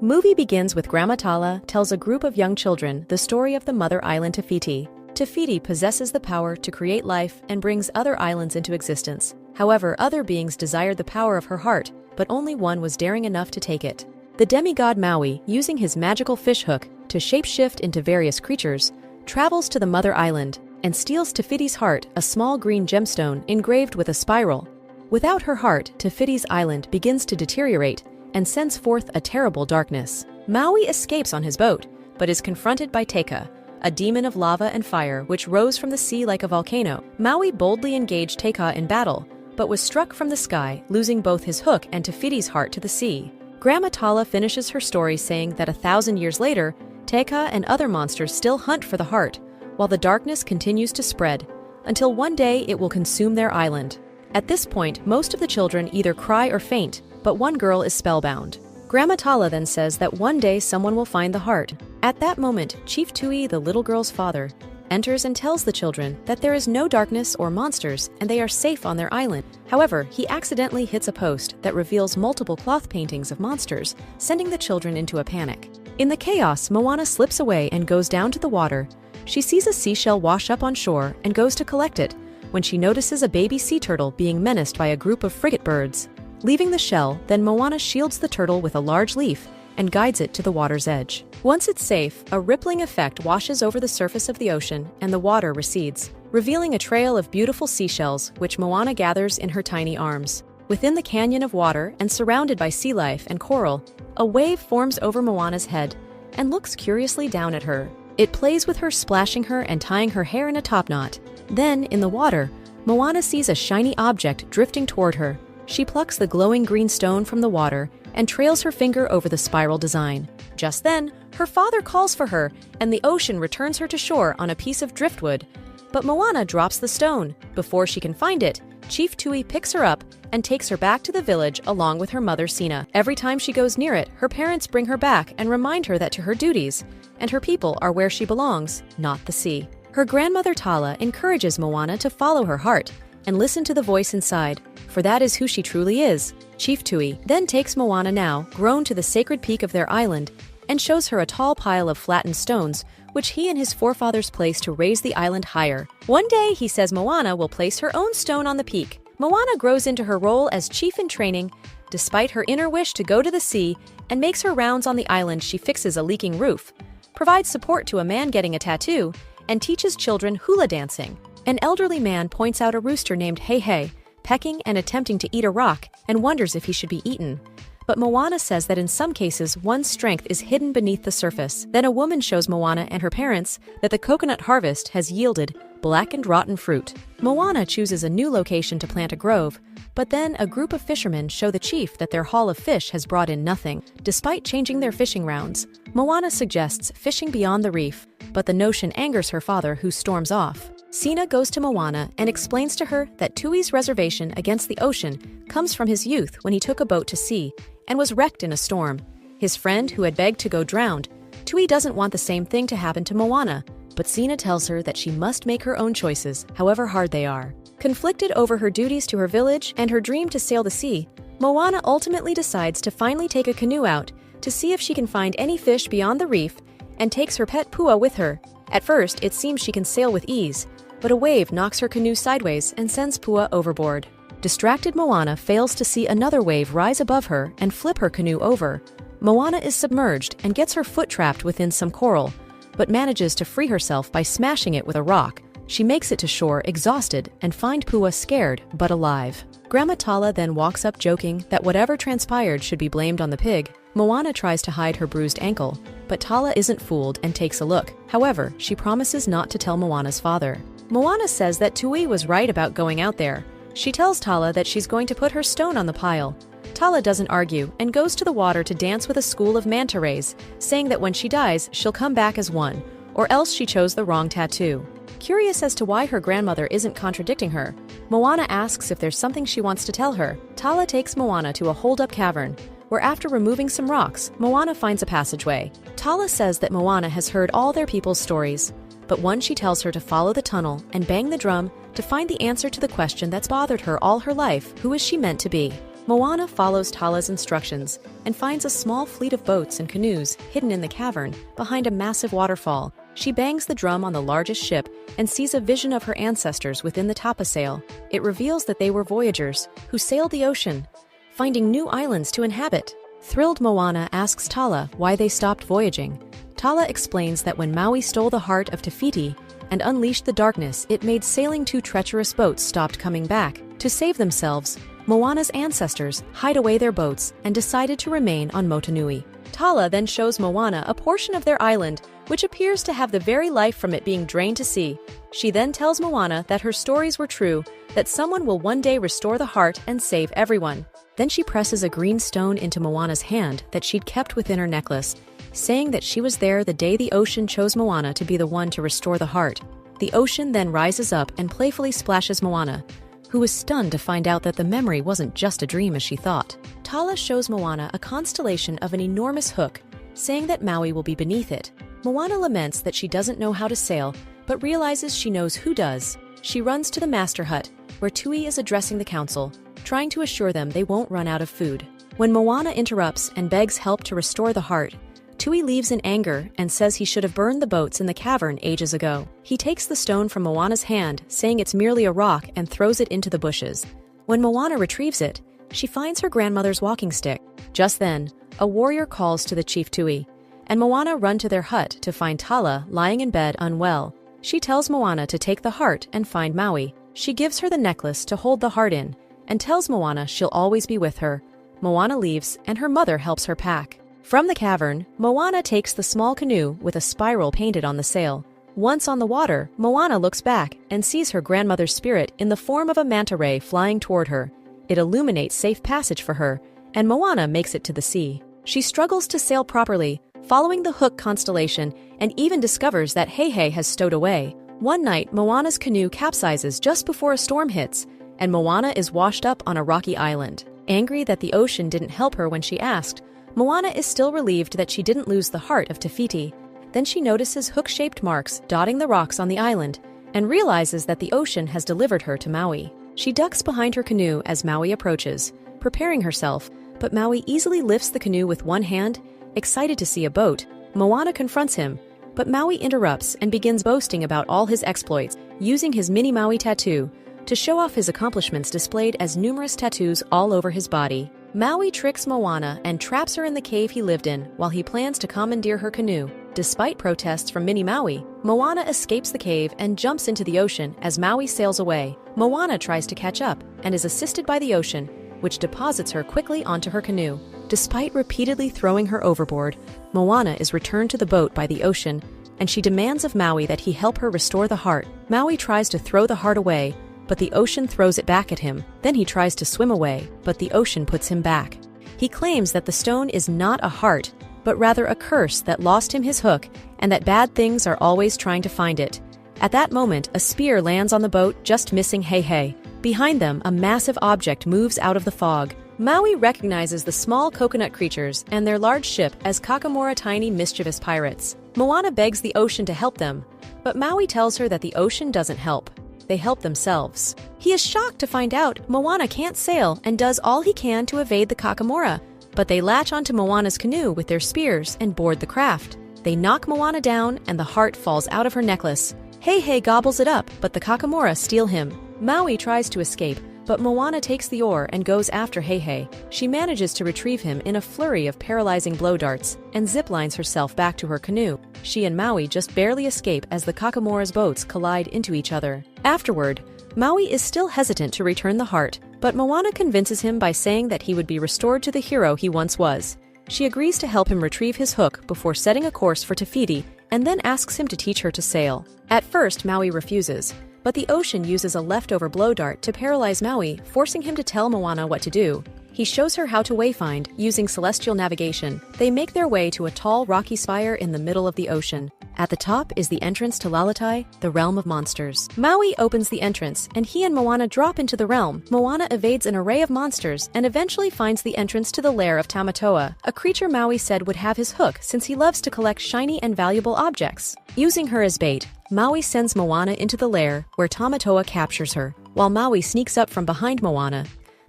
Movie begins with Grandma Tala tells a group of young children the story of the mother island Te Fiti. Te Fiti possesses the power to create life and brings other islands into existence. However, other beings desired the power of her heart, but only one was daring enough to take it. The demigod Maui, using his magical fish hook to shapeshift into various creatures, travels to the mother island and steals Te Fiti's heart, a small green gemstone engraved with a spiral. Without her heart, Te Fiti's island begins to deteriorate and sends forth a terrible darkness. Maui escapes on his boat, but is confronted by Teka, a demon of lava and fire which rose from the sea like a volcano. Maui boldly engaged Teka in battle, but was struck from the sky, losing both his hook and Te Fiti's heart to the sea. Grandma Tala finishes her story saying that 1,000 years later, Teka and other monsters still hunt for the heart, while the darkness continues to spread, until one day it will consume their island. At this point, most of the children either cry or faint, but one girl is spellbound. Grandma Tala then says that one day someone will find the heart. At that moment, Chief Tui, the little girl's father, enters and tells the children that there is no darkness or monsters and they are safe on their island. However, he accidentally hits a post that reveals multiple cloth paintings of monsters, sending the children into a panic. In the chaos, Moana slips away and goes down to the water. She sees a seashell wash up on shore and goes to collect it, when she notices a baby sea turtle being menaced by a group of frigate birds. Leaving the shell, then Moana shields the turtle with a large leaf and guides it to the water's edge. Once it's safe, a rippling effect washes over the surface of the ocean and the water recedes, revealing a trail of beautiful seashells which Moana gathers in her tiny arms. Within the canyon of water and surrounded by sea life and coral, a wave forms over Moana's head and looks curiously down at her. It plays with her, splashing her and tying her hair in a topknot. Then, in the water, Moana sees a shiny object drifting toward her. She plucks the glowing green stone from the water and trails her finger over the spiral design. Just then, her father calls for her, and the ocean returns her to shore on a piece of driftwood. But Moana drops the stone. Before she can find it, Chief Tui picks her up and takes her back to the village along with her mother Sina. Every time she goes near it, her parents bring her back and remind her that to her duties, and her people are where she belongs, not the sea. Her grandmother Tala encourages Moana to follow her heart and listen to the voice inside, for that is who she truly is. Chief Tui then takes Moana, now grown to the sacred peak of their island, and shows her a tall pile of flattened stones, which he and his forefathers placed to raise the island higher. One day, he says Moana will place her own stone on the peak. Moana grows into her role as chief in training, despite her inner wish to go to the sea, and makes her rounds on the island. She fixes a leaking roof, provides support to a man getting a tattoo, and teaches children hula dancing. An elderly man points out a rooster named Hey Hey, pecking and attempting to eat a rock, and wonders if he should be eaten. But Moana says that in some cases, one's strength is hidden beneath the surface. Then a woman shows Moana and her parents that the coconut harvest has yielded black and rotten fruit. Moana chooses a new location to plant a grove, but then a group of fishermen show the chief that their haul of fish has brought in nothing. Despite changing their fishing rounds, Moana suggests fishing beyond the reef, but the notion angers her father, who storms off. Sina goes to Moana and explains to her that Tui's reservation against the ocean comes from his youth when he took a boat to sea and was wrecked in a storm. His friend, who had begged to go drowned, Tui doesn't want the same thing to happen to Moana, but Sina tells her that she must make her own choices, however hard they are. Conflicted over her duties to her village and her dream to sail the sea, Moana ultimately decides to finally take a canoe out to see if she can find any fish beyond the reef, and takes her pet Pua with her. At first, it seems she can sail with ease, but a wave knocks her canoe sideways and sends Pua overboard. Distracted Moana fails to see another wave rise above her and flip her canoe over. Moana is submerged and gets her foot trapped within some coral, but manages to free herself by smashing it with a rock. She makes it to shore exhausted and finds Pua scared but alive. Grandma Tala then walks up joking that whatever transpired should be blamed on the pig. Moana tries to hide her bruised ankle, but Tala isn't fooled and takes a look. However, she promises not to tell Moana's father. Moana says that Tui was right about going out there. She tells Tala that she's going to put her stone on the pile. Tala doesn't argue and goes to the water to dance with a school of manta rays, saying that when she dies, she'll come back as one, or else she chose the wrong tattoo. Curious as to why her grandmother isn't contradicting her, Moana asks if there's something she wants to tell her. Tala takes Moana to a hold-up cavern, where after removing some rocks, Moana finds a passageway. Tala says that Moana has heard all their people's stories, but one she tells her to follow the tunnel and bang the drum to find the answer to the question that's bothered her all her life: who is she meant to be? Moana follows Tala's instructions and finds a small fleet of boats and canoes hidden in the cavern behind a massive waterfall. She bangs the drum on the largest ship and sees a vision of her ancestors within the topsail. It reveals that they were voyagers who sailed the ocean, finding new islands to inhabit. Thrilled, Moana asks Tala why they stopped voyaging. Tala explains that when Maui stole the heart of Te Fiti and unleashed the darkness, it made sailing 2 treacherous boats stopped coming back. To save themselves, Moana's ancestors hide away their boats and decided to remain on Motunui. Tala then shows Moana a portion of their island, which appears to have the very life from it being drained to sea. She then tells Moana that her stories were true, that someone will one day restore the heart and save everyone. Then she presses a green stone into Moana's hand that she'd kept within her necklace, saying that she was there the day the ocean chose Moana to be the one to restore the heart. The ocean then rises up and playfully splashes Moana, who was stunned to find out that the memory wasn't just a dream as she thought. Tala shows Moana a constellation of an enormous hook, saying that Maui will be beneath it. Moana laments that she doesn't know how to sail, but realizes she knows who does. She runs to the master hut, where Tui is addressing the council, trying to assure them they won't run out of food. When Moana interrupts and begs help to restore the heart, Tui leaves in anger and says he should have burned the boats in the cavern ages ago. He takes the stone from Moana's hand, saying it's merely a rock, and throws it into the bushes. When Moana retrieves it, she finds her grandmother's walking stick. Just then, a warrior calls to the chief Tui, and Moana run to their hut to find Tala lying in bed unwell. She tells Moana to take the heart and find Maui. She gives her the necklace to hold the heart in, and tells Moana she'll always be with her. Moana leaves, and her mother helps her pack. From the cavern, Moana takes the small canoe with a spiral painted on the sail. Once on the water, Moana looks back and sees her grandmother's spirit in the form of a manta ray flying toward her. It illuminates safe passage for her, and Moana makes it to the sea. She struggles to sail properly, following the hook constellation, and even discovers that Heihei has stowed away. One night, Moana's canoe capsizes just before a storm hits, and Moana is washed up on a rocky island. Angry that the ocean didn't help her when she asked, Moana is still relieved that she didn't lose the heart of Te Fiti. Then she notices hook-shaped marks dotting the rocks on the island, and realizes that the ocean has delivered her to Maui. She ducks behind her canoe as Maui approaches, preparing herself, but Maui easily lifts the canoe with one hand. Excited to see a boat, Moana confronts him, but Maui interrupts and begins boasting about all his exploits, using his mini Maui tattoo to show off his accomplishments displayed as numerous tattoos all over his body. Maui tricks Moana and traps her in the cave he lived in while he plans to commandeer her canoe. Despite protests from Mini Maui, Moana escapes the cave and jumps into the ocean as Maui sails away. Moana tries to catch up and is assisted by the ocean, which deposits her quickly onto her canoe. Despite repeatedly throwing her overboard, Moana is returned to the boat by the ocean, and she demands of Maui that he help her restore the heart. Maui tries to throw the heart away, but the ocean throws it back at him. Then he tries to swim away, but the ocean puts him back. He claims that the stone is not a heart, but rather a curse that lost him his hook, and that bad things are always trying to find it. At that moment, a spear lands on the boat, just missing Heihei. Behind them, a massive object moves out of the fog. Maui recognizes the small coconut creatures and their large ship as Kakamura, tiny mischievous pirates. Moana begs the ocean to help them, but Maui tells her that the ocean doesn't help. They help themselves. He is shocked to find out Moana can't sail and does all he can to evade the Kakamura, but they latch onto Moana's canoe with their spears and board the craft. They knock Moana down and the heart falls out of her necklace. Heihei gobbles it up, but the Kakamura steal him. Maui tries to escape, but Moana takes the oar and goes after Heihei. She manages to retrieve him in a flurry of paralyzing blow darts and ziplines herself back to her canoe. She and Maui just barely escape as the Kakamura's boats collide into each other. Afterward, Maui is still hesitant to return the heart, but Moana convinces him by saying that he would be restored to the hero he once was. She agrees to help him retrieve his hook before setting a course for Te Fiti, and then asks him to teach her to sail. At first, Maui refuses, but the ocean uses a leftover blow dart to paralyze Maui, forcing him to tell Moana what to do. He shows her how to wayfind using celestial navigation. They make their way to a tall, rocky spire in the middle of the ocean. At the top is the entrance to Lalatai, the realm of monsters. Maui opens the entrance, and he and Moana drop into the realm. Moana evades an array of monsters and eventually finds the entrance to the lair of Tamatoa, a creature Maui said would have his hook since he loves to collect shiny and valuable objects. Using her as bait, Maui sends Moana into the lair, where Tamatoa captures her. While Maui sneaks up from behind Moana,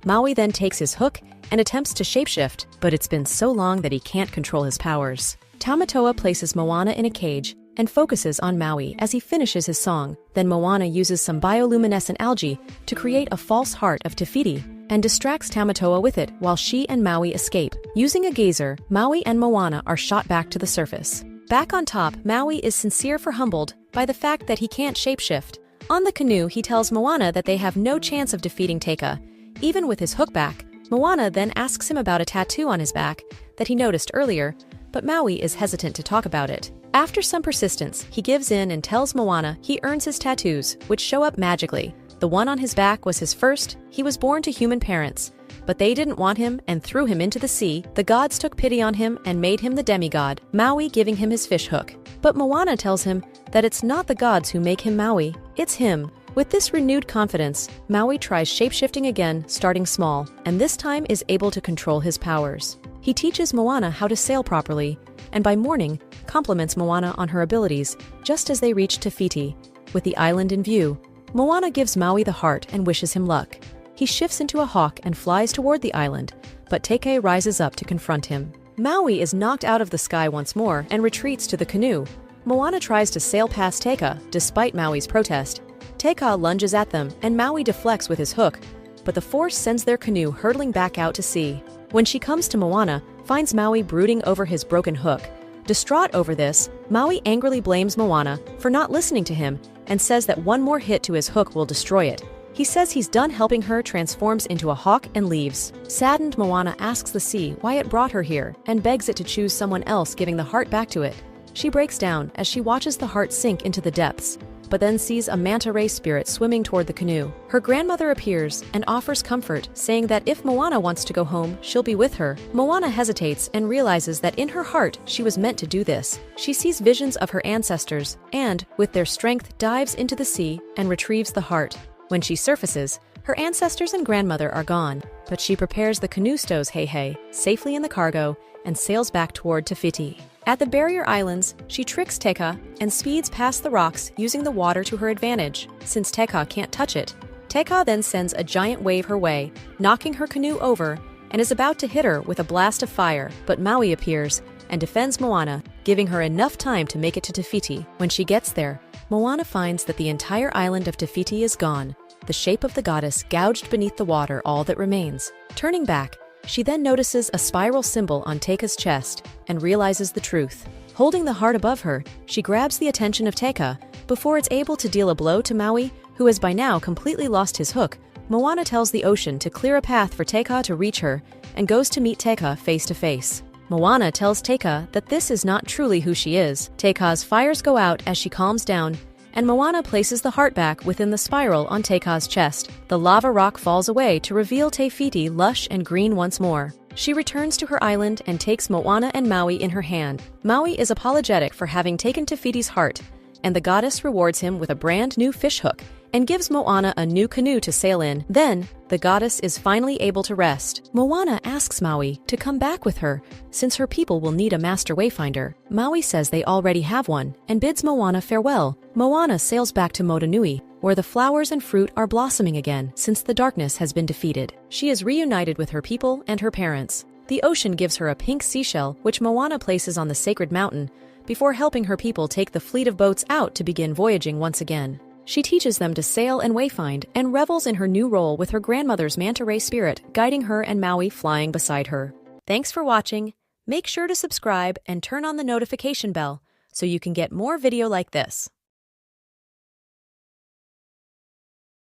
Maui then takes his hook and attempts to shapeshift, but it's been so long that he can't control his powers. Tamatoa places Moana in a cage and focuses on Maui as he finishes his song. Then Moana uses some bioluminescent algae to create a false heart of Te Fiti and distracts Tamatoa with it while she and Maui escape. Using a geyser, Maui and Moana are shot back to the surface. Back on top, Maui is sincere for humbled by the fact that he can't shapeshift. On the canoe, he tells Moana that they have no chance of defeating Teka. Even with his hook back, Moana then asks him about a tattoo on his back that he noticed earlier, but Maui is hesitant to talk about it. After some persistence, he gives in and tells Moana he earns his tattoos, which show up magically. The one on his back was his first. He was born to human parents, but they didn't want him and threw him into the sea. The gods took pity on him and made him the demigod, Maui giving him his fish hook. But Moana tells him that it's not the gods who make him Maui, it's him. With this renewed confidence, Maui tries shapeshifting again, starting small, and this time is able to control his powers. He teaches Moana how to sail properly, and by morning, compliments Moana on her abilities just as they reach Te Fiti. With the island in view, Moana gives Maui the heart and wishes him luck. He shifts into a hawk and flies toward the island, but Teka rises up to confront him. Maui is knocked out of the sky once more and retreats to the canoe. Moana tries to sail past Teka, despite Maui's protest. Teka lunges at them, and Maui deflects with his hook, but the force sends their canoe hurtling back out to sea. When she comes to Moana, finds Maui brooding over his broken hook. Distraught over this, Maui angrily blames Moana for not listening to him and says that one more hit to his hook will destroy it. He says he's done helping her, transforms into a hawk, and leaves. Saddened, Moana asks the sea why it brought her here and begs it to choose someone else, giving the heart back to it. She breaks down as she watches the heart sink into the depths, but then sees a manta ray spirit swimming toward the canoe. Her grandmother appears and offers comfort, saying that if Moana wants to go home, she'll be with her. Moana hesitates and realizes that in her heart, she was meant to do this. She sees visions of her ancestors and, with their strength, dives into the sea and retrieves the heart. When she surfaces, her ancestors and grandmother are gone, but she prepares the canoe stows Hei safely in the cargo and sails back toward Te Fiti. At the barrier islands, she tricks Teka and speeds past the rocks using the water to her advantage. Since Teka can't touch it, Teka then sends a giant wave her way, knocking her canoe over, and is about to hit her with a blast of fire, but Maui appears and defends Moana, giving her enough time to make it to Te Fiti. When she gets there, Moana finds that the entire island of Te Fiti is gone, the shape of the goddess gouged beneath the water all that remains. Turning back, she then notices a spiral symbol on Teka's chest and realizes the truth. Holding the heart above her, she grabs the attention of Teka before it's able to deal a blow to Maui, who has by now completely lost his hook. Moana tells the ocean to clear a path for Teka to reach her and goes to meet Teka face to face. Moana tells Teka that this is not truly who she is. Teka's fires go out as she calms down, and Moana places the heart back within the spiral on Teka's chest. The lava rock falls away to reveal Te Fiti lush and green once more. She returns to her island and takes Moana and Maui in her hand. Maui is apologetic for having taken Te Fiti's heart, and the goddess rewards him with a brand new fish hook and gives Moana a new canoe to sail in. Then, the goddess is finally able to rest. Moana asks Maui to come back with her, since her people will need a master wayfinder. Maui says they already have one, and bids Moana farewell. Moana sails back to Motunui, where the flowers and fruit are blossoming again since the darkness has been defeated. She is reunited with her people and her parents. The ocean gives her a pink seashell, which Moana places on the sacred mountain, before helping her people take the fleet of boats out to begin voyaging once again. She teaches them to sail and wayfind, and revels in her new role with her grandmother's manta ray spirit guiding her and Maui flying beside her. Thanks for watching. Make sure to subscribe and turn on the notification bell so you can get more video like this.